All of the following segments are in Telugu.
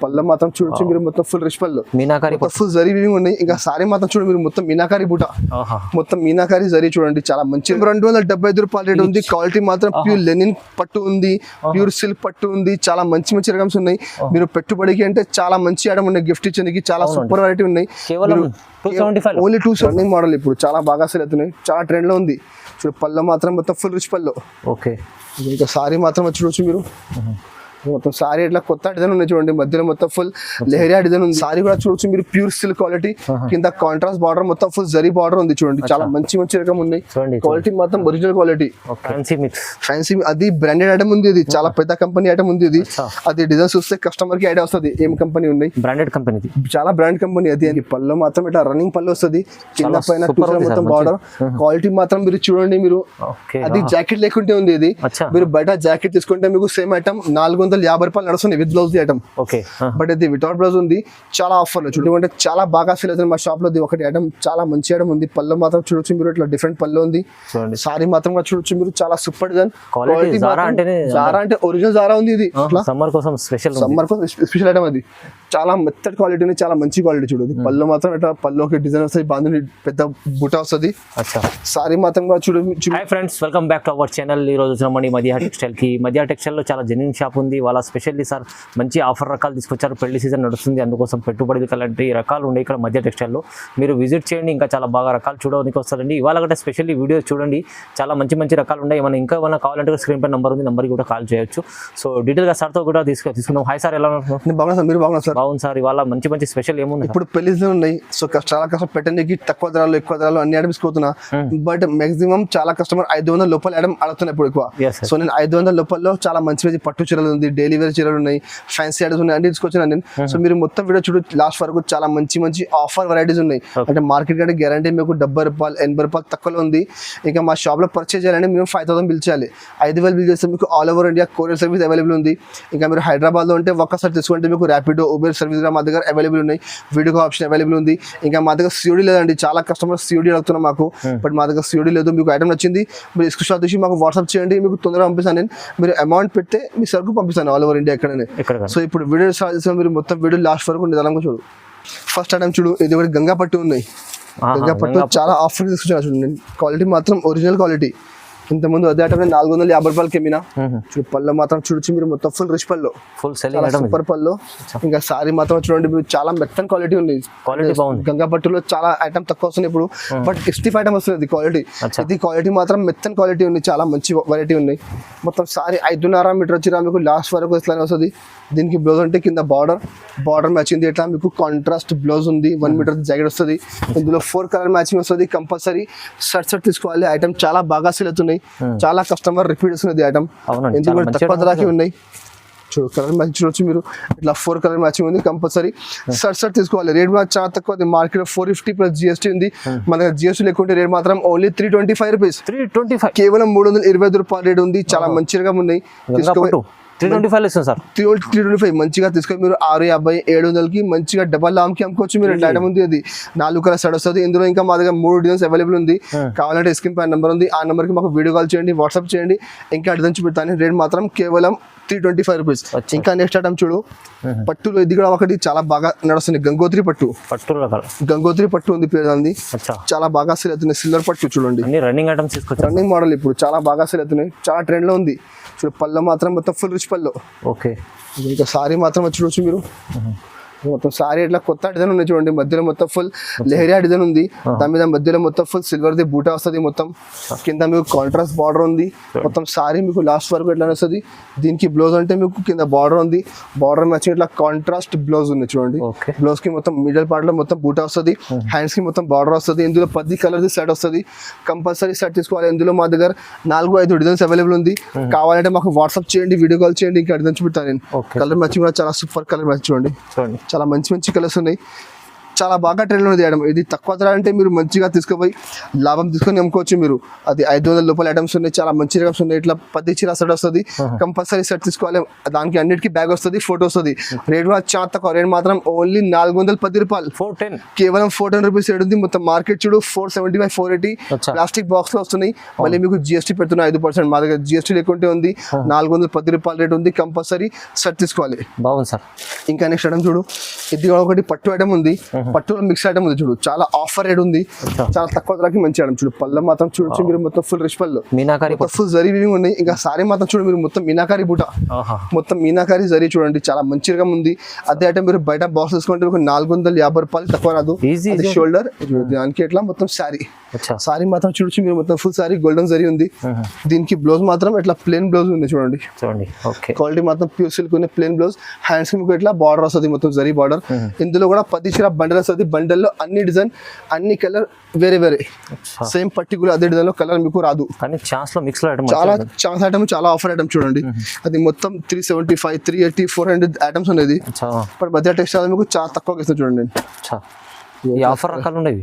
పళ్ళ మాత్రం చూడొచ్చు మీరు మొత్తం ఫుల్ రిచ్ పళ్ళు మీనాకారి ఫుల్ జరీ వీవింగ్ ఉన్నాయి. ఇంకా సారీ మాత్రం చూడండి మీరు మొత్తం మీనాకారి బూట మొత్తం మీనాకారి జరీ చూడండి చాలా మంచి 275 రూపాయల రేట్ ఉంది. క్వాలిటీ మాత్రం ప్యూర్ లెనిన్ పట్టు ఉంది, ప్యూర్ సిల్క్ పట్టు ఉంది. చాలా మంచి మంచి రకమ్స్ ఉన్నాయి. మీరు పెట్టుబడికి అంటే చాలా మంచి ఐటమ్ ఉన్నాయి. గిఫ్ట్ ఇచ్చేందుకు చాలా సూపర్ వెరైటీ ఉన్నాయి. ఓన్లీ 270 మోడల్ ఇప్పుడు చాలా బాగా సేల్ అవుతున్నాయి. చాలా ట్రెండ్ లో ఉంది. చూడు పళ్ళు మాత్రం మొత్తం ఫుల్ రిచ్ పళ్ళు. ఓకే ఇంకా సారీ మాత్రం చూడొచ్చు మీరు మొత్తం సారీ ఇట్లా కొత్త డిజైన్ ఉన్నాయి చూడండి. మధ్యలో మొత్తం ఫుల్ లెహరియా డిజైన్ ఉంది. సారీ కూడా చూడొచ్చు మీరు ప్యూర్ సిల్క్ క్వాలిటీ. కింద కాంట్రాస్ట్ బార్డర్ మొత్తం ఫుల్ జరీ బార్డర్ ఉంది చూడండి. చాలా మంచి మంచి రకం ఉన్నాయి. క్వాలిటీ మాత్రం ఒరిజినల్ క్వాలిటీ. ఫ్యాన్సీ అది బ్రాండెడ్ ఐటమ్ ఉంది. ఇది చాలా పెద్ద కంపెనీ ఐటమ్ ఉంది. ఇది అది డిజైన్ చూస్తే కస్టమర్ కి ఐడియా వస్తుంది ఏం కంపెనీ ఉన్నాయి. బ్రాండెడ్ కంపెనీ, చాలా బ్రాండ్ కంపెనీ. అది పళ్ళు మాత్రం ఇట్లా రన్నింగ్ పళ్ళు వస్తుంది. కింద పైన మొత్తం బార్డర్. క్వాలిటీ మాత్రం మీరు చూడండి. మీరు అది జాకెట్ లేకుంటే ఉంది. ఇది మీరు బయట జాకెట్ తీసుకుంటే మీకు సేమ్ ఐటమ్ 450 రూపాయలు నడుస్తుంది విత్ బ్లౌజ్ ఐటమ్. బట్ ఇది వితౌట్ బ్లౌజ్ ఉంది. చాలా ఆఫర్లు చూడండి. చాలా బాగా సేల్ అవుతుంది మా షాప్ లో. ఒకటి ఐటమ్ చాలా మంచి ఐటమ్ ఉంది. పళ్ళు మాత్రం చూడొచ్చు మీరు ఇట్లా డిఫరెంట్ పళ్ళు ఉంది. సారీ మాత్రం కూడా చూడొచ్చు మీరు చాలా సూపర్ డిజైన్. జారా అంటే ఒరిజినల్ జారా ఉంది. ఇది సమ్మర్ కోసం స్పెషల్ ఐటమ్. అది చాలా మెత్తడ్ క్వాలిటీ ఉంది. చాలా మంచి క్వాలిటీ చూడదు. పళ్ళు మాత్రం ఇట్లా పళ్ళుకి డిజైన్ వస్తుంది. బాగుంది పెద్ద బుట్ట వస్తుంది. సారీ మాత్రం కూడా చూడండి. Hi friends, welcome back to our channel. ఈ రోజు వచ్చినామండి మధ్య టెక్స్టైల్ కి. మధ్య టెక్స్టైల్ లో చాలా జెన్యూన్ షాప్ ఉంది. వాళ్ళ స్పెషల్లీ సార్ మంచి ఆఫర్ రకాలు తీసుకొచ్చారు. పెళ్లి సీజన్ నడుస్తుంది, అందుకోసం పెట్టుబడి లాంటి రకాలు ఉన్నాయి ఇక్కడ మధ్య టెక్స్టైల్లో. మీరు విజిట్ చేయండి. ఇంకా చాలా బాగా రకాలు చూడడానికి వస్తారండి. ఇవాళ కంటే స్పెషల్లీ వీడియో చూడండి. చాలా మంచి మంచి రకాలు ఉన్నాయి. మనం ఇంకా ఏమైనా కావాలంటే స్క్రీన్ పై నెంబర్ ఉంది, నెంబర్కి కూడా కాల్ చేయొచ్చు. సో డీటెయిల్గా సార్తో కూడా తీసుకుందాం. హాయ్ సార్, ఎలా ఉన్నారు? బాగున్నా మీరు బాగున్నారు సార్? బాగుంది సార్. ఇవాళ మంచి మంచి స్పెషల్ ఏముంది? ఇప్పుడు పెళ్లి సీజన్ ఉన్నాయి. సో చాలా కష్టం పెట్టడానికి తక్కువ ధరలు ఎక్కువ ధరలు అన్ని ఐటమ్స్ పోతున్నా. బట్ మాక్సిమం చాలా కస్టమర్ 500 లోపల ఐటమ్ అడుగుతున్నాయి ఇప్పుడు ఎక్కువ. సో నేను 500 లోపల చాలా మంచి మంచి పట్టు చీరలు ఉంది, డైలీ వేర్ చీరలు ఉన్నాయి, ఫ్యాన్సీ ఐటమ్స్ ఉన్నాయి అన్ని తీసుకొచ్చాను నేను. సో మీరు మొత్తం వీడియో చూడు లాస్ట్ వరకు. చాలా మంచి మంచి ఆఫర్ వెరైటీస్ ఉన్నాయి. అంటే మార్కెట్ కంటే గ్యారంటీ మీకు 70 రూపాయలు 80 రూపాయలు తక్కువలో ఉంది. ఇంకా మా షాప్ లో పర్చేజ్ చేయాలంటే మేము 5000 బిల్ చేయాలి. 5000 బిల్ చేస్తే మీకు all over India courier service available ఉంది. ఇంకా మీరు హైదరాబాద్ లో ఉంటే ఒక్కసారి తీసుకుంటే మీకు ర్యాపిడో ఉబేర్ సర్వీస్ మా దగ్గర అవైలబుల్ ఉన్నాయి. వీడియో ఆప్షన్ అవైలబుల్ ఉంది. ఇంకా మా దగ్గర సిఓడి లేదండి. చాలా కస్టమర్స్ సిఓడి అడుగుతున్నారు మాకు. బట్ మా దగ్గర సిఓడి లేదు. మీకు ఐటమ్ నచ్చింది మీరు స్క్రీన్ షాట్ తీసి మాకు వాట్సాప్ చేయండి. మీకు తొందరగా పంపిస్తాను నేను. మీరు అమౌంట్ పెడితే మీ సరుకు పంపిస్తాను ఆల్ ఓవర్ ఇండియా ఎక్కడనే. సో ఇప్పుడు వీడియో స్టార్ట్ చేసిన మీరు మొత్తం వీడియో లాస్ట్ వరకు నిదానంగా చూడు. ఫస్ట్ ఐటమ్ చూడు. ఇది ఒకటి గంగా పట్టు ఉన్నాయి. గంగా పట్టు చాలా ఆఫర్ తీసుకొచ్చాను చూడండి. క్వాలిటీ మాత్రం ఒరిజినల్ క్వాలిటీ. ఇంతకుముందు అదే ఐటమ్ 450 రూపాయలకి అమ్మినా. చూడు పళ్ళు మాత్రం చూడొచ్చు మీరు మొత్తం ఫుల్ రిచ్ పళ్ళు, ఫుల్ సూపర్ పళ్ళు. ఇంకా సారీ మాత్రం చూడండి మీరు చాలా మెత్తన్ క్వాలిటీ ఉంది. గంగా పట్టులో చాలా ఐటమ్ తక్కువ వస్తున్నాయి ఇప్పుడు. బట్ స్టిఫ్ ఐటమ్ వస్తుంది క్వాలిటీ. ఇది క్వాలిటీ మాత్రం మెత్తన్ క్వాలిటీ ఉంది. చాలా మంచి వెరైటీ ఉన్నాయి. మొత్తం సారీ 5.5 మీటర్ వచ్చినా మీకు లాస్ట్ వరకు ఇట్లానే వస్తుంది. దీనికి బ్లౌజ్ అంటే కింద బార్డర్ మ్యాచింగ్ ఇట్లా మీకు కాంట్రాస్ట్ బ్లౌజ్ ఉంది. 1 మీటర్ జాకెట్ వస్తుంది. ఇందులో 4 కలర్ మ్యాచింగ్ వస్తుంది. కంపల్సరీ షర్ట్ తీసుకోవాలి. ఐటమ్ చాలా బాగా సేల్ అవుతున్నాయి. చాలా కస్టమర్ రిపీట్ చేస్తున్నది ఐటమ్. ఎందుకంటే తక్కువ ధరకి ఉన్నాయి. చూడు కలర్ మ్యాచింగ్ చూడొచ్చు మీరు. ఇట్లా 4 కలర్ మ్యాచింగ్ ఉంది. కంపల్సరీ షర్ట్ తీసుకోవాలి. రేట్ మాత్రం చాలా తక్కువ. మార్కెట్ 450 ప్లస్ GST ఉంది. మన దగ్గర GST లేకుంటే రేట్ మాత్రం ఓన్లీ 325 రూపీస్. కేవలం 325 రూపాయలు రేట్ ఉంది. చాలా మంచిగా ఉన్నాయి. 325 మంచిగా తీసుకొని మీరు 650 700కి మంచిగా డబల్ లామ్కి అమ్ముకోవచ్చు. మీరు ఐటమ్ ఉంది. అది 4 కలర్ షర్ట్ వస్తుంది. ఇందులో ఇంకా మా దగ్గర 3 డిజైన్స్ అవైలబుల్ ఉంది. కావాలంటే స్క్రీన్ పై నెంబర్ ఉంది. ఆ నెంబర్కి మాకు వీడియో కాల్ చేయండి, వాట్సాప్ చేయండి. ఇంకా డిజైన్ చూపెడతాను. రేట్ మాత్రం కేవలం 325 రూపీస్. ఇంకా నెక్స్ట్ ఐటమ్ చూడు. పట్టులో ఇది కూడా ఒకటి చాలా బాగా నడుస్తుంది. గంగోత్రి పట్టు. గంగోత్రి పట్టు ఉంది పేరు అంది. చాలా బాగా సేల్ అవుతుంది. సిల్వర్ పట్టు చూడండి. రన్నింగ్ మోడల్ ఇప్పుడు చాలా బాగా సేల్ అవుతున్నాయి. చాలా ట్రెండ్ లో ఉంది. చూడు పళ్ళు మాత్రం మొత్తం ఫుల్ రిచ్ పళ్ళు. ఇంకా సారీ మాత్రం చూడొచ్చు మీరు. మొత్తం సారీ ఇట్లా కొత్త డిజైన్ ఉన్నాయి చూడండి. మధ్యలో మొత్తం ఫుల్ లెహరియా డిజైన్ ఉంది. దాని మీద మధ్యలో మొత్తం ఫుల్ సిల్వర్ ది బూటా వస్తుంది. మొత్తం కింద మీకు కాంట్రాస్ట్ బార్డర్ ఉంది. మొత్తం సారీ మీకు లాస్ట్ వరకు ఎట్లా వస్తుంది. దీనికి బ్లౌజ్ అంటే మీకు కింద బార్డర్ ఉంది. బార్డర్ మ్యాచింగ్ ఇట్లా కాంట్రాస్ట్ బ్లౌజ్ ఉంది చూడండి. బ్లౌజ్ కి మొత్తం మిడిల్ పార్ట్ లో మొత్తం బూటా వస్తుంది. హ్యాండ్స్ కి మొత్తం బార్డర్ వస్తుంది. ఇందులో 10 కలర్ సెట్ వస్తుంది. కంపల్సరీ సెట్ తీసుకోవాలి. ఇందులో మా దగ్గర 4-5 డిజైన్స్ అవైలబుల్ ఉంది. కావాలంటే మాకు వాట్సాప్ చేయండి, వీడియో కాల్ చేయండి. ఇంకా డిజైన్ చూపిస్తాను నేను. కలర్ మ్యాచింగ్ కూడా చాలా సూపర్ కలర్ మ్యాచింగ్ చూడండి. చాలా మంచి మంచి కలర్స్ ఉన్నాయి. చాలా బాగా ట్రెండ్ ఉంది ఐటమ్. ఇది తక్కువ ధర అంటే మీరు మంచిగా తీసుకుపోయి లాభం తీసుకొని అమ్ముకోవచ్చు మీరు. అది 500 లోపల ఐటమ్స్ ఉన్నాయి, చాలా మంచి ఐటమ్స్ ఉన్నాయి. ఇట్లా 10 చీర సెట్ వస్తుంది, కంపల్సరీ సెట్ తీసుకోవాలి. దానికి అన్నిటికీ బ్యాగ్ వస్తుంది, ఫోటో వస్తుంది. రేట్ కూడా చాలా తక్కువ, రేట్ మాత్రం ఓన్లీ 410 రూపాయలు, 410 కేవలం 410 రూపీస్ రేట్ ఉంది. మొత్తం మార్కెట్ చూడు 475 480 ప్లాస్టిక్ బాక్స్ లో వస్తున్నాయి. మళ్ళీ మీకు జిఎస్టీ పెడుతున్నా 5%, మా దగ్గర జిఎస్టీ లేకుంటే ఉంది. 410 రూపాయల రేట్ ఉంది, కంపల్సరీ సెట్ తీసుకోవాలి. బాగుంది సార్. ఇంకా నెక్స్ట్ ఐటమ్ చూడు, ఇది ఒకటి పట్టు ఐటమ్ ఉంది, పట్టులో మిక్స్ ఐటమ్ ఉంది చూడు, చాలా ఆఫర్ రేట్ ఉంది, చాలా తక్కువ ధరకి మంచి ఐటమ్ చూడు. పళ్ళ మాత్రం చూడొచ్చు మీరు, మొత్తం ఫుల్ రిచ్ పళ్ళు, మీనాకారి ఫుల్ జరీ వీవింగ్ ఉన్నాయి. ఇంకా సారీ మాత్రం చూడు మీరు, మొత్తం మీనాకారి బూట, మొత్తం మీనాకారి జరీ చూడండి, చాలా మంచి రకం ఉంది. అదే ఐటమ్ మీరు బయట బాక్స్ తీసుకుంటే మీకు 450 రూపాయలు తక్కువ రాదు. షోల్డర్ దానికి ఎట్లా మొత్తం సారీ, సారీ మాత్రం చూడొచ్చు మీరు, మొత్తం ఫుల్ సారీ గోల్డెన్ జరీ ఉంది. దీనికి బ్లౌజ్ మాత్రం ఇట్లా ప్లేన్ బ్లౌజ్ ఉంది చూడండి, క్వాలిటీ మాత్రం ప్యూర్ సిల్క్ ఉంది. ప్లేన్ బ్లౌజ్, హ్యాండ్స్ కి మీకు ఇట్లా బార్డర్ వస్తుంది, మొత్తం జరీ బార్డర్. ఇందులో కూడా 10 చీర బండల్ వస్తుంది. బండల్లో అన్ని డిజైన్, అన్ని కలర్ వేరే వేరే, సేమ్ పర్టికులర్ అదే డిజైన్ లో కలర్ మీకు రాదు. చాలా ఛాన్స్ ఐటమ్, చాలా ఆఫర్ ఐటమ్ చూడండి. అది మొత్తం 375 380 400 ఐటమ్స్ ఉండేది. బట్ బజాజ్ టెక్స్టైల్ మీకు చాలా తక్కువ ఇస్తుంది చూడండి. ఆఫర్ రకాలు ఉండేవి.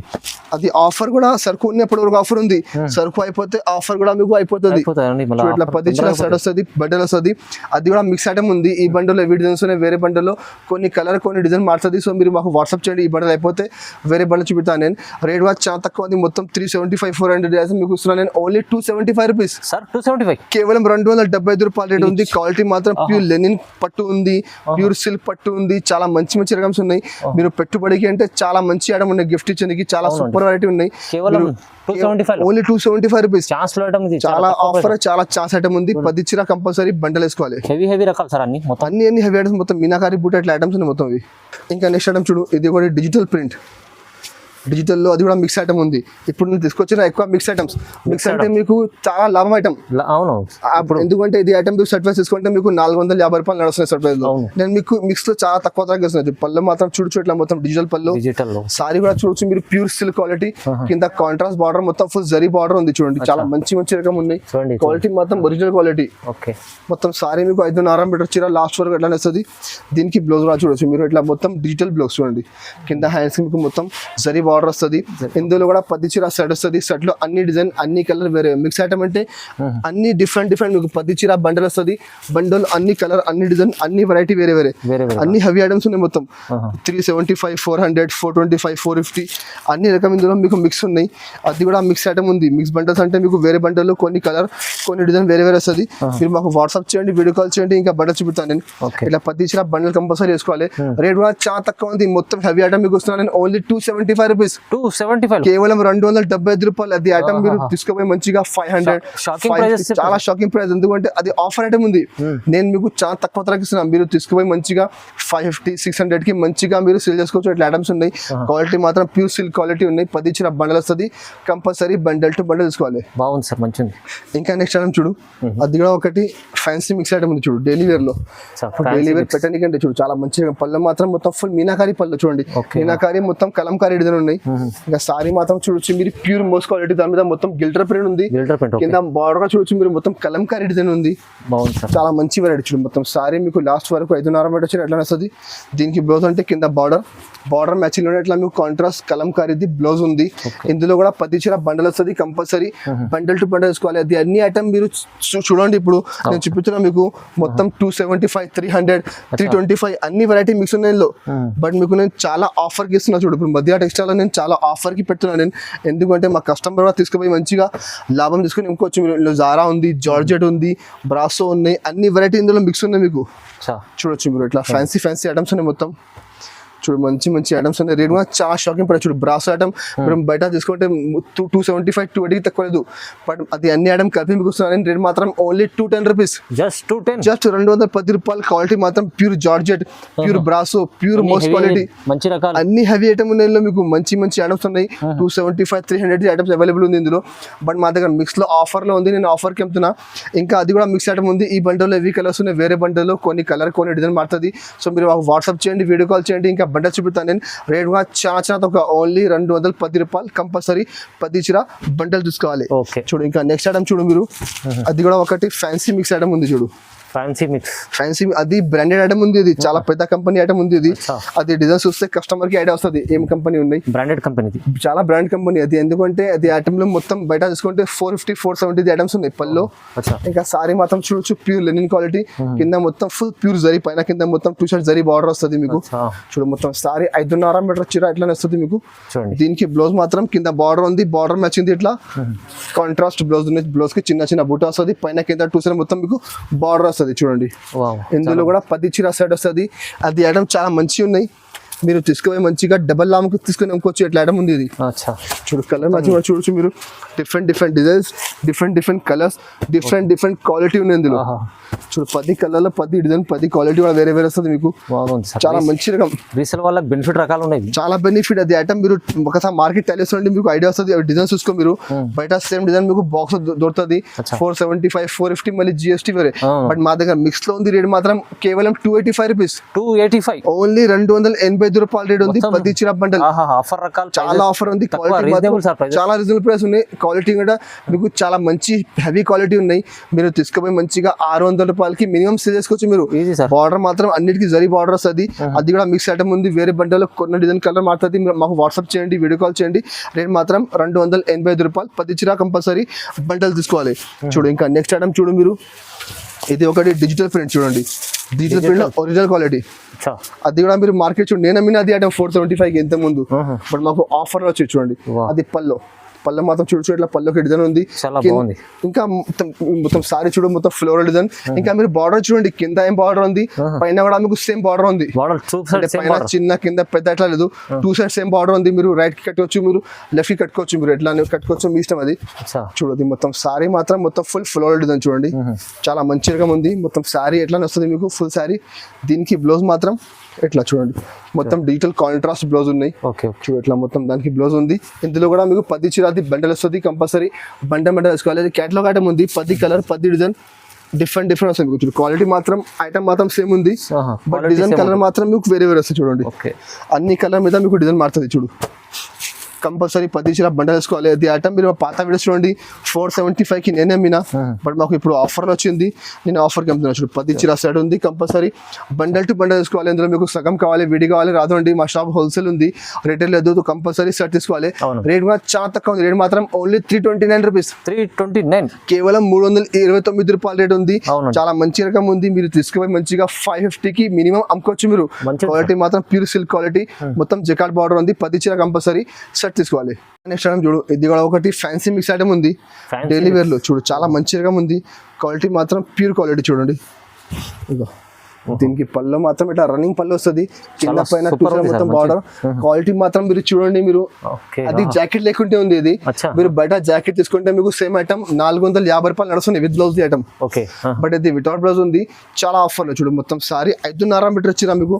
అది ఆఫర్ కూడా సరుకు ఉన్నప్పటి వరకు ఆఫర్ ఉంది, సరుకు అయిపోతే ఆఫర్ కూడా మీకు అయిపోతుంది. ఇట్లా 10 చీర సెట్ వస్తుంది, బండల్ వస్తుంది. అది కూడా మిక్స్ ఐటమ్ ఉంది. ఈ బండల్లో ఎవి డిజైన్స్ ఉన్నాయి, వేరే బండల్లో కొన్ని కలర్ కొన్ని డిజైన్ మారుతుంది. సో మీరు మాకు వాట్సాప్ చేయండి, ఈ బండల్ అయిపోతే వేరే బండల్ చూపిస్తాను నేను. రేట్ కూడా చాలా తక్కువ ఉంది, మొత్తం 375 400 మీకు ఇస్తున్నాను నేను. ఓన్లీ 275 రూపీస్ సార్, 275 కేవలం 275 రూపాయల రేట్ ఉంది. క్వాలిటీ మాత్రం ప్యూర్ లెనిన్ పట్టు ఉంది, ప్యూర్ సిల్క్ పట్టు ఉంది. చాలా మంచి మంచి రకమ్స్ ఉన్నాయి. మీరు పెట్టుబడికి అంటే చాలా మంచి ఐటమ్ ఉన్నాయి, గిఫ్ట్ ఇచ్చేందుకు చాలా సూపర్ వెరైటీ ఉన్నాయి. ఓన్లీ 275 రూపీస్, చాలా ఆఫర్, చాలా ఛాన్స్ ఐటమ్ ఉంది. 10 చీర కంపల్సరీ బండల్ వేసుకోవాలి. హెవీ రకాలు సార్, అన్ని హెవీ ఐటమ్స్, మొత్తం మీనాకారి బూట ఇట్లా ఐటమ్స్ ఉన్నాయి మొత్తం. ఇంకా నెక్స్ట్ ఐటమ్ చూడు, ఇది కూడా డిజిటల్ ప్రింట్, డిజిటల్లో అది కూడా మిక్స్ ఐటమ్ ఉంది. ఇప్పుడు నేను తీసుకొచ్చిన ఎక్కువ మిక్స్ ఐటమ్స్. మిక్స్ అంటే మీకు చాలా లాభం ఐటమ్. అవును, ఎందుకంటే ఇది ఐటమ్ మీరు సర్ట్ వైజ్ తీసుకుంటే మీకు 450 రూపాయలు నడుస్తున్నాయి సర్ట్ వైజ్ లో. నేను మీకు మిక్స్ లో చాలా తక్కువ ధరకి ఇస్తున్నాను. పళ్ళు మాత్రం చూడొచ్చు ఇట్లా మొత్తం డిజిటల్ పళ్ళు. సారీ కూడా చూడొచ్చు మీరు, ప్యూర్ సిల్క్ క్వాలిటీ, కింద కాంట్రాస్ట్ బార్డర్, మొత్తం ఫుల్ జరీ బార్డర్ ఉంది చూడండి. చాలా మంచి మంచి రకం ఉన్నాయి. క్వాలిటీ మొత్తం ఒరిజినల్ క్వాలిటీ. మొత్తం సారీ మీకు 5.5 మీటర్ చీర లాస్ట్ వరకు ఎట్లా వస్తుంది. దీనికి బ్లౌజ్ కూడా చూడొచ్చు మీరు, ఇట్లా మొత్తం డిజిటల్ బ్లౌజ్ చూడండి. కింద హ్యాండ్స్ మీకు మొత్తం జరీ బార్డర్ వస్తుంది. ఇందులో కూడా 10 చీర సెట్ వస్తుంది. సెట్ లో అన్ని డిజైన్, అన్ని కలర్ వేరే. మిక్స్ ఐటమ్ అంటే అన్ని డిఫరెంట్ మీకు 10 చీర బండల్ వస్తుంది. బండల్ అన్ని కలర్, అన్ని డిజైన్, అన్ని వెరైటీ వేరే వేరే, అన్ని హెవీ ఐటమ్స్ ఉన్నాయి. మొత్తం 375 400 425 450 అన్ని రకం ఇందులో మీకు మిక్స్ ఉన్నాయి. అది కూడా మిక్స్ ఐటమ్ ఉంది. మిక్స్ బండల్స్ అంటే మీకు వేరే బండల్లో కొన్ని కలర్ కొన్ని డిజైన్ వేరే వేరే వస్తుంది. మీరు మాకు వాట్సాప్ చేయండి, వీడియో కాల్ చేయండి, ఇంకా బండల్ చూపుతాను నేను. ఇట్లా 10 చీర బండల్ కంపల్సరీ వేసుకోవాలి. రేట్ కూడా చాలా తక్కువ ఉంది. మొత్తం హెవీ ఐటమ్ మీకు వస్తున్నాను నేను. ఓన్లీ 275 రూపీస్, కేవలం 275 రూపాయలు. అది ఐటమ్ మీరు తీసుకుపోయి మంచిగా 500, చాలా షాకింగ్ ప్రైస్. ఎందుకంటే అది ఆఫర్ ఐటమ్ ఉంది. నేను మీకు చాలా తక్కువ ధరకి ఇస్తున్నాను. మీరు తీసుకుపోయి మంచిగా 550 600 కి మంచిగా మీరు సేల్ చేసుకోవచ్చు. ఇట్లా ఐటమ్స్ ఉన్నాయి. క్వాలిటీ మాత్రం ప్యూర్ సిల్క్ క్వాలిటీ ఉన్నాయి. 10 చీర బండల్ వస్తుంది. కంపల్సరీ బండల్ టు బండల్ తీసుకోవాలి. బాగుంది సార్, మంచిది. ఇంకా నెక్స్ట్ ఐటమ్ చూడు, అది కూడా ఒకటి ఫ్యాన్సీ మిక్స్ ఐటమ్ ఉంది చూడు. డైలీ వేర్ లో, డైలీ వేర్ పెట్టడానికంటే చూడు చాలా మంచిగా. పళ్ళు మాత్రం మొత్తం ఫుల్ మీనాకారి పళ్ళు చూడండి. మీనాకారి మొత్తం కలంకారీ డిజైన్ ఉన్నాయి. ఇంకా సారీ మాత్రం చూడొచ్చు మీరు, ప్యూర్ మోస్ట్ క్వాలిటీ. దాని మీద మొత్తం గిల్టర్ ప్రింట్ ఉంది. కింద బార్డర్ చూడొచ్చు మీరు, మొత్తం కలంకారీ డిజైన్ ఉంది. చాలా మంచి వెరైటీ చూడు. మొత్తం సారీ మీకు లాస్ట్ వరకు 5.5 మీటర్ వచ్చి ఎట్లా వస్తుంది. దీనికి బ్లౌజ్ అంటే కింద బార్డర్ మ్యాచింగ్ లో ఇట్లా మీకు కాంట్రాస్ట్ కలంకారీది బ్లౌజ్ ఉంది. ఇందులో కూడా 10 చీర బండల్ వస్తుంది. కంపల్సరీ బండల్ టు బండల్ వేసుకోవాలి. అది అన్ని ఐటమ్ మీరు చూడండి. ఇప్పుడు నేను చూపించిన మీకు మొత్తం 275 300 325 అన్ని వెరైటీ మిక్స్ ఉన్నాయి. బట్ మీకు నేను చాలా ఆఫర్ కి ఇస్తున్నా చూడు. ఇప్పుడు మధ్య టెక్స్టైల్ లో నేను చాలా ఆఫర్ కి పెడుతున్నాను నేను. ఎందుకంటే మా కస్టమర్ కూడా తీసుకుపోయి మంచిగా లాభం తీసుకుని ఇంకొచ్చి మీరు. జారా ఉంది, జార్జెట్ ఉంది, బ్రాసో ఉన్నాయి, అన్ని వెరైటీ ఇందులో మిక్స్ ఉన్నాయి. మీకు చూడొచ్చు మీరు, ఇట్లా ఫ్యాన్సీ ఐటమ్స్ ఉన్నాయి మొత్తం. చూడు మంచి మంచి ఐటమ్స్ ఉన్నాయి. రేట్ కూడా చాలా షాకింగ్ ప్రైస్. చూడు బ్రాసో ఐటమ్ మనం బయట తీసుకుంటే 275 280 తక్కువ లేదు. బట్ అది అన్ని ఐటమ్ కలిపి మీకు వస్తున్నాను. రేట్ మాత్రం ఓన్లీ 210 రూపీస్, జస్ట్ 210 రూపాయలు. క్వాలిటీ మాత్రం pure georgette, pure brasso, pure most quality, మంచి రకాలు, అన్ని హెవీ ఐటమ్ ఉన్నాయి. మీకు మంచి మంచి ఐటమ్స్ ఉన్నాయి. 275 300 ఐటమ్స్ అవైలబుల్ ఉంది ఇందులో. బట్ మా దగ్గర మిక్స్ లో ఆఫర్ లో ఉంది. నేను ఆఫర్ కి అమ్ముతున్నా. ఇంకా అది కూడా మిక్స్ ఐటమ్ ఉంది. ఈ బండల్లో హెవీ కలర్స్ ఉన్నాయి. వేరే బండల్లో కొన్ని కలర్ కొన్ని డిజైన్ మారుతుంది. సో మీరు మాకు వాట్సాప్ చేయండి, వీడియో కాల్ చేయండి. ఇంకా బండల్ చూపుతాను నేను. రేట్ కూడా చాలా తక్కువ, ఓన్లీ 210 రూపాయలు. కంపల్సరీ 10 చీర బండల్ తీసుకోవాలి. చూడు ఇంకా నెక్స్ట్ ఐటమ్ చూడు మీరు, అది కూడా ఒకటి ఫ్యాన్సీ మిక్స్ ఐటమ్ ఉంది చూడు. Fancy mix. ఫ్యాన్సీ అది బ్రాండెడ్ ఐటమ్ ఉంది, ఇది చాలా పెద్ద కంపెనీ ఐటమ్ ఉంది ఇది. అది డిజైన్ చూస్తే కస్టమర్ కి ఐడియా వస్తుంది ఏం కంపెనీ ఉన్నాయి. బ్రాండెడ్ కంపెనీ, చాలా బ్రాండ్ కంపెనీ అది. ఎందుకంటే అది ఐటమ్ లో మొత్తం బయట చూసుకుంటే 450 470 ఐటమ్స్ ఉన్నాయి పల్లో. ఇంకా సారీ మాత్రం చూడొచ్చు, ప్యూర్ లెనిన్ క్వాలిటీ, కింద మొత్తం ఫుల్ ప్యూర్ జరీ, పైన కింద మొత్తం 2 షర్ట్ జరీ బార్డర్ వస్తుంది మీకు. చూడు మొత్తం సారీ 5.5 మీటర్ చీర ఇట్లానే వస్తుంది మీకు. దీనికి బ్లౌజ్ మాత్రం కింద బార్డర్ ఉంది, బార్డర్ మ్యాచింగ్ ఇట్లా కాంట్రాస్ట్ బ్లౌజ్ ఉంది. బ్లౌజ్ కి చిన్న చిన్న బూట వస్తుంది, పైన కింద 2 షర్ట్ మొత్తం మీకు బార్డర్ వస్తుంది చూడండి. ఇందులో కూడా 10 చీర సెట్ వస్తుంది. అది ఐటమ్ చాలా మంచిగా ఉన్నాయి, మీరు తీసుకుపోయి మంచిగా డబల్ లామ్కి తీసుకుని అమ్ముకోవచ్చు. ఎట్లా ఐటమ్ ఉంది ఇది. చూడు కలర్ మ్యాచింగ్ కూడా చూడొచ్చు మీరు. Different designs, different colours, different quality ఉంది ఇందులో. చూడు 10 కలర్లో 10 డిజైన్, 10 క్వాలిటీ కూడా వేరే వస్తుంది మీకు. చాలా మంచి రకం. రీసేల్ వాళ్ళకి బెనిఫిట్ రకాలు ఉన్నాయి, చాలా బెనిఫిట్. అది ఐటమ్ మీరు ఒకసారి మార్కెట్ తెలియస్తుంటే మీకు ఐడియా వస్తుంది. డిజైన్ చూసుకో మీరు, బయట సేమ్ డిజైన్ మీకు బాక్స్ దొరుకుతుంది 475 450 మళ్ళీ జిఎస్టీ వేరే. బట్ మా దగ్గర మిక్స్ లో ఉంది. రేట్ మాత్రం కేవలం 285 రూపీస్, 285 ఓన్లీ 285 రూపాయలు రేట్ ఉంది. 10 చీర బండల్ ఆఫర్ రకాలు చాలా ఆఫర్ ఉంది. క్వాలిటీ చాలా రీజనబుల్ ప్రైస్ ఉన్నాయి. క్వాలిటీ కూడా మీకు చాలా మంచి హెవీ క్వాలిటీ ఉన్నాయి. మీరు తీసుకుపోయి మంచిగా 600 రూపాయలకి మినిమం సేల్ చేసుకోవచ్చు మీరు. బార్డర్ మాత్రం అన్నిటికీ జరీ బార్డర్ వస్తుంది. అది కూడా మిక్స్ ఐటమ్ ఉంది. వేరే బండలో కొన్ని డిజైన్ కలర్ మారుతుంది. మాకు వాట్సాప్ చేయండి, వీడియో కాల్ చేయండి. రేట్ మాత్రం 285 రూపాయలు. 10 చీర కంపల్సరీ బండల్ తీసుకోవాలి. చూడు ఇంకా నెక్స్ట్ ఐటమ్ చూడు మీరు. ఇది ఒకటి డిజిటల్ ప్రింట్ చూడండి, డిజిటల్ ప్రింట్ ఒరిజినల్ క్వాలిటీ. అది కూడా మీరు మార్కెట్ చూడండి, నేను అమ్మిన అది ఐటమ్ 475 ఎంత ముందు. బట్ మాకు ఆఫర్ వచ్చి చూడండి. అది పళ్ళు మాత్రం చూడొచ్చు, ఇట్లా పళ్ళుకి డిజైన్ ఉంది. ఇంకా మొత్తం సారీ చూడు, మొత్తం ఫ్లోరల్ డిజైన్. ఇంకా మీరు బార్డర్ చూడండి, కింద ఏం బార్డర్ ఉంది, పైన కూడా మీకు సేమ్ బార్డర్ ఉంది. పైన చిన్న కింద పెద్ద ఎట్లా లేదు, 2 సైడ్ సేమ్ బార్డర్ ఉంది. మీరు రైట్ కి కట్టుకోవచ్చు, మీరు లెఫ్ట్ కి కట్టుకోవచ్చు, మీరు ఎట్లా కట్టుకోవచ్చు మీ ఇష్టం. అది చూడదు మొత్తం సారీ మాత్రం మొత్తం ఫుల్ ఫ్లోరల్ డిజైన్ చూడండి, చాలా మంచి రకం ఉంది. మొత్తం సారీ ఎట్లా వస్తుంది మీకు ఫుల్ సారీ. దీనికి బ్లౌజ్ మాత్రం ఎట్లా చూడండి, మొత్తం డిజిటల్ కాంట్రాస్ట్ బ్లౌజ్ ఉన్నాయి. చూడు ఎట్లా మొత్తం దానికి బ్లౌజ్ ఉంది. ఇందులో కూడా మీకు 10 చీరాది బండల్ వస్తుంది. కంపల్సరీ బండల్ వేసుకోవాలి. క్యాటలాగ్ ఐటమ్ ఉంది, 10 కలర్ 10 డిజైన్, డిఫరెంట్ వస్తుంది మీకు. చూడు క్వాలిటీ మాత్రం ఐటమ్ మాత్రం సేమ్ ఉంది, బట్ డిజైన్ కలర్ మాత్రం మీకు వేరే వస్తుంది. చూడండి అన్ని కలర్ మీద మీకు డిజైన్ మారుతుంది. చూడు కంపల్సరీ 10 చీర బండల్ వేసుకోవాలి. అది ఐటమ్ మీరు పాత వీడియోస్ చూడండి 475కి నేనే అమ్మినా, బట్ మాకు ఇప్పుడు ఆఫర్ వచ్చింది, నేను ఆఫర్కి అమ్ముతున్నా. చూడు 10 చీర సెట్ ఉంది. కంపల్సరీ బండల్ టు బండల్ వేసుకోవాలి. అందులో మీకు సగం కావాలి, విడి కావాలి రాదు అండి. మా షాప్ హోల్సేల్ ఉంది, రిటైల్ లేదు. కంపల్సరీ సెట్ తీసుకోవాలి. రేట్ కూడా చాలా తక్కువ ఉంది. రేట్ మాత్రం ఓన్లీ 329 రూపీస్, 329 కేవలం 329 రూపాయల రేట్ ఉంది. చాలా మంచి రకం ఉంది. మీరు తీసుకుపోయి మంచిగా 550కి మినిమం అమ్ముకోవచ్చు మీరు. క్వాలిటీ మాత్రం ప్యూర్ సిల్క్ క్వాలిటీ, మొత్తం జకాట్ బార్డర్ ఉంది. 10 చీర కంపల్సరీ సెట్ తీసుకోవాలి. నెక్స్ట్ ఐటమ్ చూడు, ఇది కూడా ఒకటి ఫ్యాన్సీ మిక్స్ ఐటమ్ ఉంది, డైలీ వేర్ లో. చూడు చాలా మంచి రకం ఉంది. క్వాలిటీ మాత్రం ప్యూర్ క్వాలిటీ చూడండి. ఇగో దీనికి పళ్ళు మాత్రం ఇట్లా రన్నింగ్ పళ్ళు వస్తుంది, కింద పైన మొత్తం బార్డర్. క్వాలిటీ మాత్రం మీరు చూడండి. మీరు అది జాకెట్ లేకుంటే ఉంది. ఇది మీరు బయట జాకెట్ తీసుకుంటే మీకు సేమ్ ఐటమ్ 450 రూపాయలు నడుస్తుంది విత్ బ్లౌజ్ ఐటమ్. బట్ ఇది వితౌట్ బ్లౌజ్ ఉంది. చాలా ఆఫర్లో చూడు. మొత్తం సారీ 5.5 మీటర్ చీర మీకు.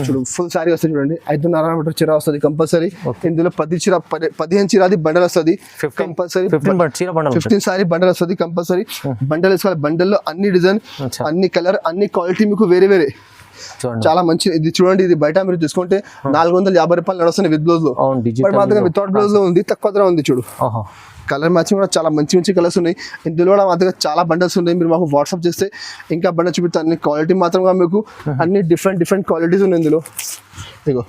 చూడు ఫుల్ సారీ వస్తుంది చూడండి, 5.5 మీటర్ చీర వస్తుంది కంపల్సరీ. ఇందులో 15 చీర అది బండల్ వస్తుంది కంపల్సరీ. 15 సారీ బండల్ వస్తుంది కంపల్సరీ. బండల్ వేసుకోవాలి. బండల్లో అన్ని డిజైన్, అన్ని కలర్, అన్ని క్వాలిటీ మీకు వేరే వేరే. చాలా మంచి. ఇది చూడండి, ఇది బయట మీరు తీసుకుంటే 450 రూపాయలు నడుస్తుంది విత్ బ్లౌజ్ లో. బట్ మా దగ్గర వితౌట్ బ్లౌజ్ లో ఉంది, తక్కువ ధర ఉంది. చూడు కలర్ మ్యాచింగ్ కూడా చాలా మంచి కలర్స్ ఉన్నాయి. ఇందులో కూడా మా దగ్గర చాలా బండల్స్ ఉన్నాయి. మీరు మాకు వాట్సాప్ చేస్తే ఇంకా బండల్ చూపిస్తాను. అన్ని క్వాలిటీ మాత్రం మీకు అన్ని డిఫరెంట్ క్వాలిటీస్ ఉన్నాయి ఇందులో. ఇగో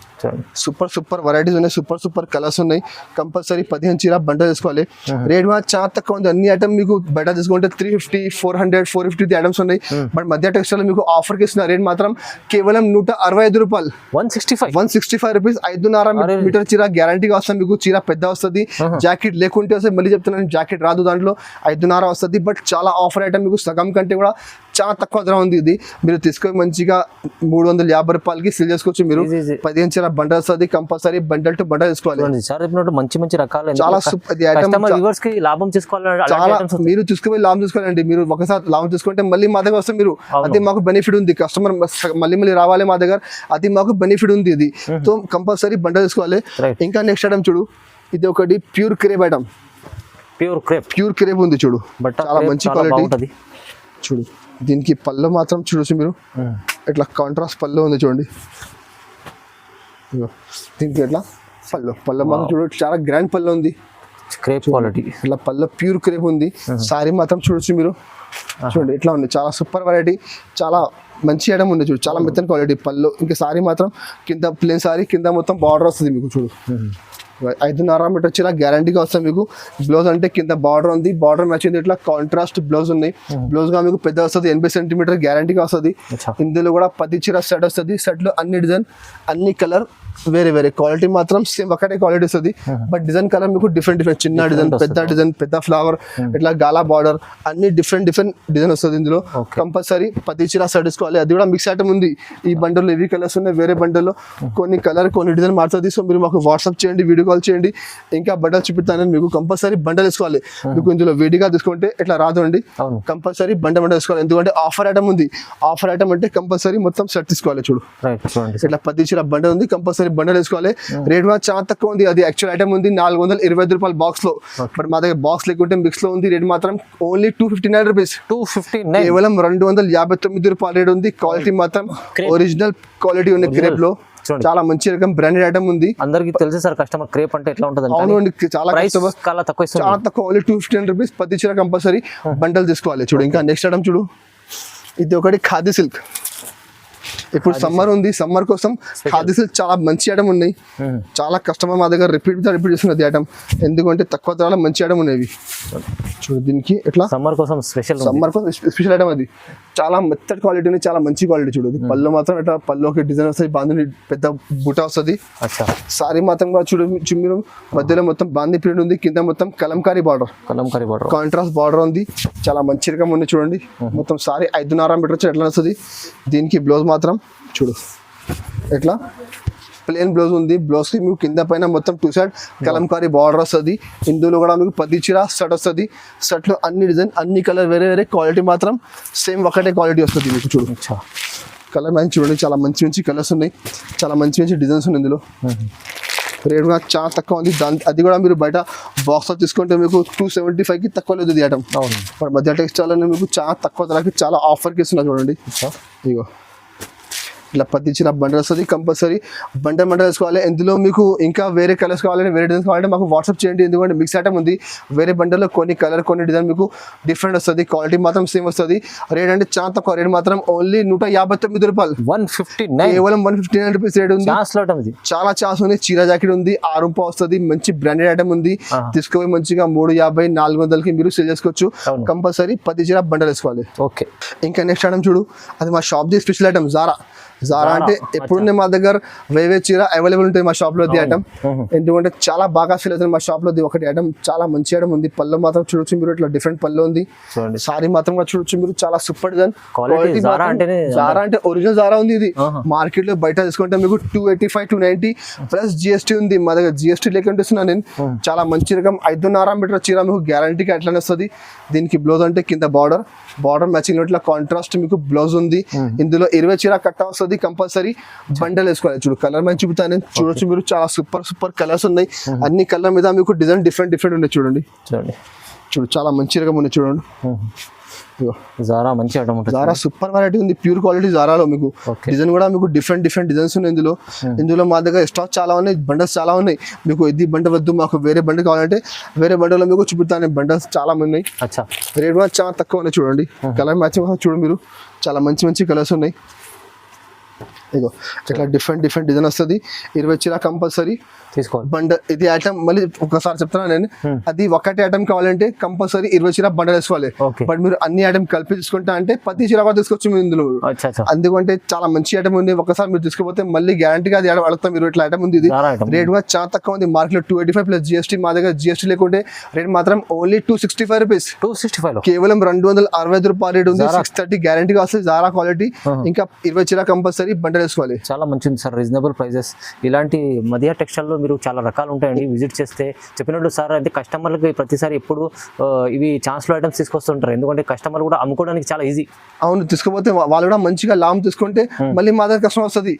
సూపర్ వెరైటీస్ ఉన్నాయి, సూపర్ కలర్స్ ఉన్నాయి. కంపల్సరీ 15 చీర బండల్ తీసుకోవాలి. రేట్ కూడా చాలా తక్కువ ఉంది. అన్ని ఐటమ్ మీకు బయట తీసుకుంటే 350 400 450 ఐటమ్స్ ఉన్నాయి. బట్ మధ్య టెక్స్టైల్ మీకు ఆఫర్కి ఇస్తున్న రేట్ మాత్రం కేవలం 165 రూపాయలు, 165 రూపీస్. 5.5 మీటర్ చీర గ్యారంటీగా వస్తుంది మీకు. చీర పెద్ద వస్తుంది, జాకెట్ లేకుంటే వస్తే మళ్ళీ చెప్తున్నాను, జాకెట్ రాదు దాంట్లో. 5.5 వస్తుంది. బట్ చాలా ఆఫర్ ఐటమ్ మీకు. సగం కంటే కూడా చాలా తక్కువ ధర ఉంది. ఇది మీరు తీసుకొని మంచిగా 350 రూపాయలకి సేల్ చేసుకోవచ్చు మీరు. 15 చీర బండల్ వస్తుంది. కంపల్సరీ బండల్ టు బండల్ తీసుకోవాలి. మంచి రకాలు చాలా లాభం చేసుకోవాలి. చాలా మీరు తీసుకుపోయి లాభం తీసుకోవాలండి. మీరు ఒకసారి లాభం తీసుకుంటే మళ్ళీ మా దగ్గర వస్తే మీరు, అది మాకు బెనిఫిట్ ఉంది. కస్టమర్ మళ్ళీ రావాలి మా దగ్గర, అది మాకు బెనిఫిట్ ఉంది. ఇది సో కంపల్సరీ బండల్ తీసుకోవాలి. ఇంకా నెక్స్ట్ ఐటమ్ చూడు, ఇది ఒకటి pure crepe item. Pure crepe ఉంది చూడు, చాలా మంచి క్వాలిటీ. చూడు దీనికి పళ్ళు మాత్రం చూడొచ్చు మీరు, ఇట్లా కాంట్రాస్ట్ పళ్ళు ఉంది చూడండి. దీనికి ఎట్లా పళ్ళు మాత్రం చూడు, చాలా గ్రాండ్ పళ్ళు ఉంది. Crepe quality. ఇట్లా పళ్ళు ప్యూర్ క్రేప్ ఉంది. సారీ మాత్రం చూడొచ్చు మీరు, చూడండి ఇట్లా ఉంది, చాలా సూపర్ వెరైటీ, చాలా మంచి ఐటమ్ ఉంది చూడు, చాలా మెత్తని క్వాలిటీ పళ్ళు. ఇంకా సారీ మాత్రం కింద ప్లేన్ సారీ, కింద మొత్తం బార్డర్ వస్తుంది మీకు చూడు. 5.5 మీటర్ వచ్చేలా గ్యారంటీగా వస్తుంది మీకు. బ్లౌజ్ అంటే కింద బార్డర్ ఉంది, బార్డర్ మ్యాచ్ ఉంది, ఇట్లా కాంట్రాస్ట్ బ్లౌజ్ ఉన్నాయి. బ్లౌజ్ గా మీకు పెద్ద వస్తుంది, 80 సెంటీమీటర్ గ్యారంటీగా వస్తుంది. ఇందులో కూడా 10 చీర సెట్ వస్తుంది. సెట్ లో అన్ని డిజైన్, అన్ని కలర్ వేరే వేరే, క్వాలిటీ మాత్రం సేమ్ ఒకటే క్వాలిటీ వస్తుంది. బట్ డిజైన్ కలర్ మీకు డిఫరెంట్ డిఫరెంట్, చిన్న డిజైన్, పెద్ద ఫ్లవర్, ఇట్లా గాలా బార్డర్, అన్ని డిఫరెంట్ డిజైన్ వస్తుంది. ఇందులో కంపల్సరీ 10 చీర సెట్ తీసుకోవాలి. అది కూడా మిక్స్ ఐటమ్ ఉంది. ఈ బండల్లో ఇవి కలర్స్ ఉన్నాయి, వేరే బండల్లో కొన్ని కలర్ కొన్ని డిజైన్ మారుతుంది. సో మీరు మాకు వాట్సాప్ చేయండి, వీడియో కాల్ చేయండి, ఇంకా బండలు చూపిస్తాను. మీకు కంపల్సరీ బండలు తీసుకోవాలి. మీకు ఇందులో విడిగా తీసుకుంటే ఇట్లా రాదు అండి, కంపల్సరీ బండ తీసుకోవాలి. ఎందుకంటే ఆఫర్ ఐటమ్ ఉంది. ఆఫర్ ఐటమ్ అంటే కంపల్సరీ మొత్తం సెట్ తీసుకోవాలి. చూడు ఇట్లా 10 చీర బండ ఉంది, కంపల్సరీ బండలు వేసుకోవాలి. రేట్ కూడా చాలా తక్కువ ఉంది. అది యాక్చువల్ ఐటమ్ ఉంది 425 రూపాయలు బాక్స్ లో, బట్ మా దగ్గర బాక్స్ లేకుంటే మిక్స్ లో ఉంది. రేట్ మాత్రం ఓన్లీ 259 రూపీస్, 259, కేవలం 259 రూపాయలు రేట్ ఉంది. క్వాలిటీ మాత్రం ఒరిజినల్ క్వాలిటీ ఉంది. క్రేప్ లో చాలా మంచి రకం బ్రాండెడ్ ఐటమ్ ఉంది. అందరికి తెలుసు సార్ కస్టమర్ క్రేప్ అంటే ఎట్లా ఉంటుంది. అవునండి, చాలా తక్కువ, చాలా తక్కువ, ఓన్లీ 259 రూపీస్. 10 చీర కంపల్సరీ బండల్ తీసుకోవాలి. చూడు ఇంకా నెక్స్ట్ ఐటమ్ చూడు, ఇది ఒకటి ఖాదీ సిల్క్. ఇప్పుడు సమ్మర్ ఉంది, సమ్మర్ కోసం ఖాదీ సిల్క్ చాలా మంచి ఐటమ్ ఉన్నాయి. చాలా కస్టమర్ మా దగ్గర రిపీట్ చేస్తున్నది ఐటమ్, ఎందుకంటే తక్కువ ధరలో మంచి ఐటమ్ ఉన్నాయి. చూడు దీనికి ఎట్లా సమ్మర్ కోసం స్పెషల్ ఐటమ్, అది చాలా మెత్తడ్ క్వాలిటీ ఉంది, చాలా మంచి క్వాలిటీ. చూడు పళ్ళు మాత్రం ఇట్లా పళ్ళుకి డిజైన్ వస్తుంది, బాంధి పెద్ద బుట్ట వస్తుంది. సారీ మాత్రం కూడా చూడు మీరు, మధ్యలో మొత్తం బాంధి ప్రింట్ ఉంది, కింద మొత్తం కలంకారీ బార్డర్, కాంట్రాస్ట్ బార్డర్ ఉంది. చాలా మంచి రకం ఉంది చూడండి. మొత్తం సారీ 5.5 మీటర్ వచ్చి ఎట్లా వస్తుంది. దీనికి బ్లౌజ్ మాత్రం చూడు ఎట్లా ప్లేన్ బ్లౌజ్ ఉంది. బ్లౌజ్ కి మీకు కింద పైన మొత్తం 2 సైడ్ కలంకారీ బార్డర్ వస్తుంది. ఇందులో కూడా మీకు 10 చీర సెట్ వస్తుంది. సెట్ లో అన్ని డిజైన్, అన్ని కలర్ వేరే వేరే, క్వాలిటీ మాత్రం సేమ్ ఒకటే క్వాలిటీ వస్తుంది మీకు. చూడు కలర్ మ్యాచ్ చూడండి, చాలా మంచి మంచి కలర్స్ ఉన్నాయి, చాలా మంచి మంచి డిజైన్స్ ఉన్నాయి. ఇందులో రేట్ కూడా చాలా తక్కువ ఉంది. అది కూడా మీరు బయట బాక్స్ లో తీసుకుంటే మీకు 275కి తక్కువ లేదు ఇది ఐటమ్. బట్ మధ్య టెక్స్టైల్ అనేది మీకు చాలా తక్కువ ధరకి చాలా ఆఫర్కి ఇస్తున్నారు చూడండి. ఇగో ఇట్లా 10 చీర బండల్ వస్తుంది. కంపల్సరీ బండల్ వేసుకోవాలి. ఇందులో మీకు ఇంకా వేరే కలర్స్ కావాలంటే, వేరే డిజైన్స్ కావాలంటే మాకు వాట్సాప్ చేయండి. ఎందుకంటే మిక్స్ ఐటమ్ ఉంది. వేరే బండల్లో కొన్ని కలర్ కొన్ని డిజైన్ మీకు డిఫరెంట్ వస్తుంది. క్వాలిటీ మాత్రం సేమ్ వస్తుంది. రేట్ అంటే చాలా తక్కువ. రేట్ మాత్రం ఓన్లీ 159 రూపాయలు, 159, కేవలం 159 రూపీస్ రేట్ ఉంది. చాలా ఛాన్స్ ఉంది. చీర జాకెట్ ఉంది, 6 రూపాయలు వస్తుంది. మంచి బ్రాండెడ్ ఐటమ్ ఉంది. తీసుకుపోయి మంచిగా 350, 400కి మీరు సేల్ చేసుకోవచ్చు. కంపల్సరీ 10 చీర బండల్ వేసుకోవాలి. ఓకే, ఇంకా నెక్స్ట్ ఐటమ్ చూడు, అది మా shop the special item Zara. అంటే ఎప్పుడు మా దగ్గర వేవే చీర అవైలబుల్ ఉంటాయి మా షాప్ లో ఐటమ్. ఎందుకంటే చాలా బాగా ఫీల్ అవుతుంది మా షాప్ లో ఒకటి ఐటమ్, చాలా మంచి ఐటమ్ ఉంది. పళ్ళు మాత్రం చూడొచ్చు మీరు, ఇట్లా డిఫరెంట్ పళ్ళు ఉంది. సారీ మాత్రం కూడా చూడొచ్చు మీరు, చాలా సూపర్ డిజైన్. జారా అంటే ఒరిజినల్ జారా ఉంది. ఇది మార్కెట్ లో బయట తీసుకుంటే మీకు 285, 290 ప్లస్ జిఎస్టీ ఉంది. మా దగ్గర జిఎస్టీ లేకుంటే ఇస్తున్నాను నేను. చాలా మంచి రకం 5.5 మీటర్ చీర మీకు గ్యారంటీగా ఎట్లానే వస్తుంది. దీనికి బ్లౌజ్ అంటే కింద బార్డర్ మ్యాచింగ్ ఇట్లా కాంట్రాస్ట్ మీకు బ్లౌజ్ ఉంది. ఇందులో 20 చీర కట్ట వస్తుంది. కంపల్సరీ బండల్ వేసుకోవాలి. చూడు కలర్ మంచి చూపుతాను నేను, చూడొచ్చు మీరు, చాలా సూపర్ కలర్స్ ఉన్నాయి. అన్ని కలర్ మీద మీకు డిజైన్ డిఫరెంట్ ఉన్నాయి. చూడండి చూడు చాలా మంచి రకం ఉన్నాయి. చూడండి జారా మంచి ఐటమ్ ఉంటుంది. జారా సూపర్ వెరైటీ ఉంది, ప్యూర్ క్వాలిటీ జారాలో మీకు. డిజైన్ కూడా మీకు డిఫరెంట్ డిజైన్స్ ఉన్నాయి ఇందులో మా దగ్గర స్టాక్ చాలా ఉన్నాయి, బండల్స్ చాలా ఉన్నాయి. మీకు ఇది బండ వద్దు, మాకు వేరే బండ కావాలంటే వేరే బండలో మీకు చూపుతాను. బండల్స్ చాలా ఉన్నాయి. రేట్ కూడా చాలా తక్కువ ఉన్నాయి. చూడండి కలర్ మ్యాచింగ్ చూడండి మీరు, చాలా మంచి కలర్స్ ఉన్నాయి. ఇగో ఇట్లా డిఫరెంట్ డిజైన్ వస్తుంది. 20 చీర కంపల్సరీ తీసుకోవాలి. బండ ఇది ఐటమ్ మళ్ళీ ఒకసారి చెప్తున్నా నేను, అది ఒకటి ఐటమ్ కావాలంటే కంపల్సరీ 20 చీర బండలు వేసుకోవాలి. బట్ మీరు అన్ని ఐటమ్ కలిపి తీసుకుంటా అంటే 10 చీర కూడా తీసుకోవచ్చు మీరు ఇందులో. అందుకంటే చాలా మంచి ఐటమ్ ఉంది. ఒకసారి మీరు తీసుకుపోతే మళ్ళీ గ్యారంటీగా అది అడుగుతాం మీరు. ఇట్లా ఐటమ్ ఉంది. ఇది రేట్ కూడా చాలా తక్కువ ఉంది. మార్కెట్ లో 285 ప్లస్ జిఎస్టీ. మా దగ్గర జిఎస్టీ లేకుంటే రేట్ మాత్రం ఓన్లీ 265 రూపీస్, 265, కేవలం 265 రూపాయలు రేట్ ఉంది. 630 గ్యారంటీగా వస్తుంది. Zara quality. ఇంకా 20 చీర కంపల్సరీ బండలు వేసుకోవాలి. చాలా మంచిది సార్, రీజనబుల్ ప్రైజెస్. ఇలాంటి మదియా టెక్స్టైల్ లో మీరు చాలా రకాలు ఉంటాయండి. విజిట్ చేస్తే చెప్పినట్టు సార్, అంటే కస్టమర్లకి ప్రతిసారి ఎప్పుడు ఇవి ఛాన్స్ లో ఐటమ్స్ తీసుకొస్తుంటారు. ఎందుకంటే కస్టమర్ కూడా అమ్ముకోవడానికి చాలా ఈజీ. అవును, తీసుకుపోతే వాళ్ళు కూడా మంచిగా లాభం తీసుకుంటే మళ్ళీ మా దగ్గర కస్టమర్ వస్తుంది.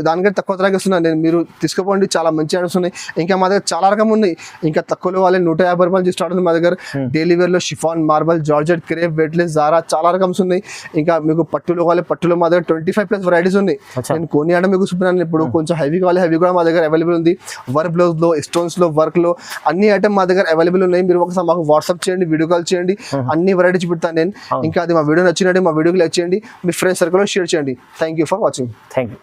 దానికంటే తక్కువ ధరకి వస్తున్నాను నేను. మీరు తీసుకుపోండి, చాలా మంచి ఐటమ్స్ ఉన్నాయి. ఇంకా మా దగ్గర చాలా రకం ఉన్నాయి. ఇంకా తక్కువలో వాళ్ళే 150 రూపాయలు స్టార్ట్ ఉంది మా దగ్గర. డైలీ వేర్ లో chiffon, marble, georgette, crepe, weightless, Zara చాలా రకమ్స్ ఉన్నాయి. ఇంకా మీకు పట్టులో వాళ్ళే, పట్టులో మా దగ్గర 25 ప్లస్ వెరైటీస్ ఉన్నాయి. నేను కొన్ని ఐటమ్ మీకు చూపినాను ఇప్పుడు. కొంచెం హెవీ కావాలి, హెవీ కూడా మా దగ్గర అవైలబుల్ ఉంది. వర్క్ బ్లౌజ్ లో, స్టోన్స్ లో, వర్క్ లో అన్ని ఐటమ్ మా దగ్గర అవైలబుల్ ఉన్నాయి. మీరు ఒకసారి మాకు వాట్సాప్ చేయండి, వీడియో కాల్ చేయండి, అన్ని వెరైటీ చూపిస్తాను నేను. ఇంకా అది మా వీడియో నచ్చినట్టు మా వీడియోకి లైక్ చేయండి, మీ ఫ్రెండ్స్ సర్కిల్ లో షేర్ చేయండి. Thank you for watching. Thank you.